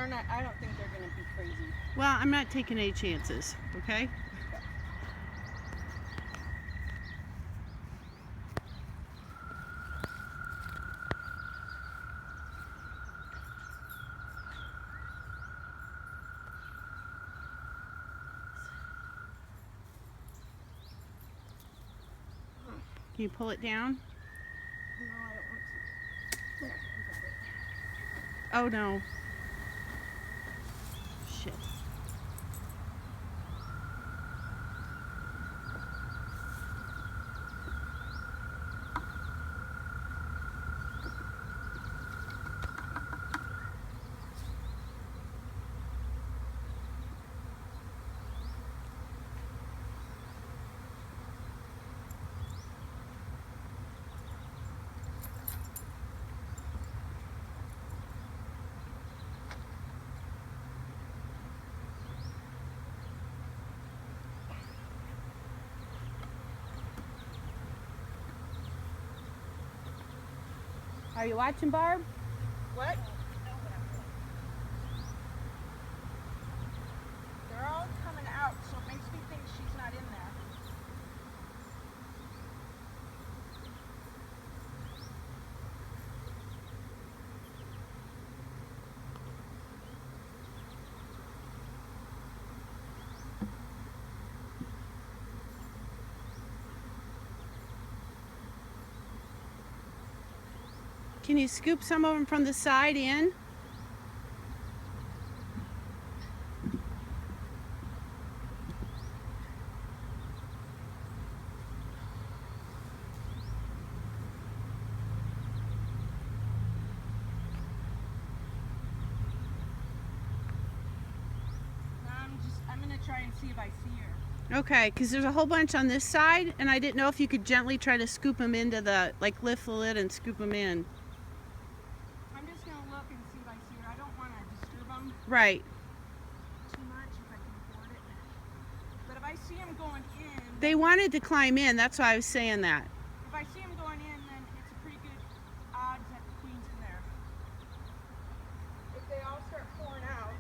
they're not. I don't think they're going to be crazy. Well, I'm not taking any chances, okay? Can you pull it down? No, I don't want to. There, I got it. Oh no. Shit. Are you watching, Barb? What? They're all coming out, so it makes me think she's not in there. Can you scoop some of them from the side in? I'm gonna try and see if I see her. Okay, because there's a whole bunch on this side, and I didn't know if you could gently try to scoop them into the, like lift the lid and scoop them in. I'm just gonna look and see if I see her. I don't want to disturb them Right. too much if I can afford it. But if I see them going in, They wanted to climb in, that's why I was saying that. if I see them going in, then it's a pretty good odds that the queen's in there. If they all start pouring out.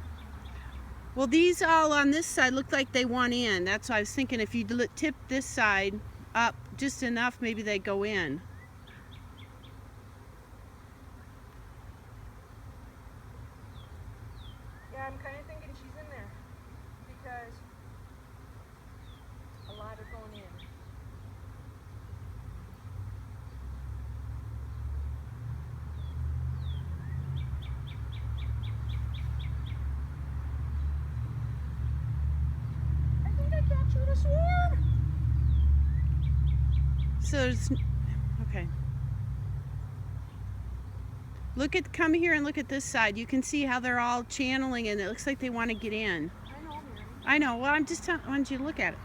Well, these all on this side look like they want in. That's why I was thinking if you tip this side up just enough, maybe they go in. Yeah, I'm kind of thinking she's in there because a lot are going in. I think I captured a swarm. So there's, okay. Come here and look at this side. You can see how they're all channeling and it looks like they want to get in. I know, Mary. I know, well I'm just telling, I want you to look at it.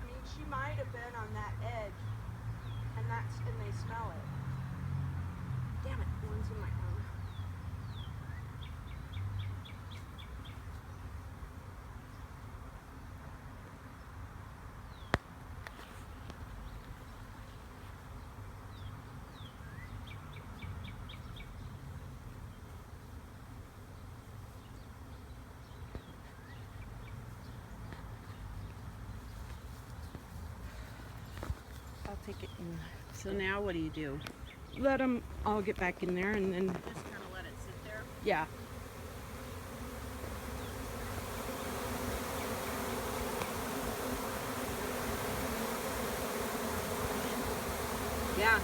I mean, she might have been on that edge, and they smell it. Damn it, one's in my own. I'll take it in. So now what do you do? Let them all get back in there, and then Just kind of let it sit there? yeah. Yeah.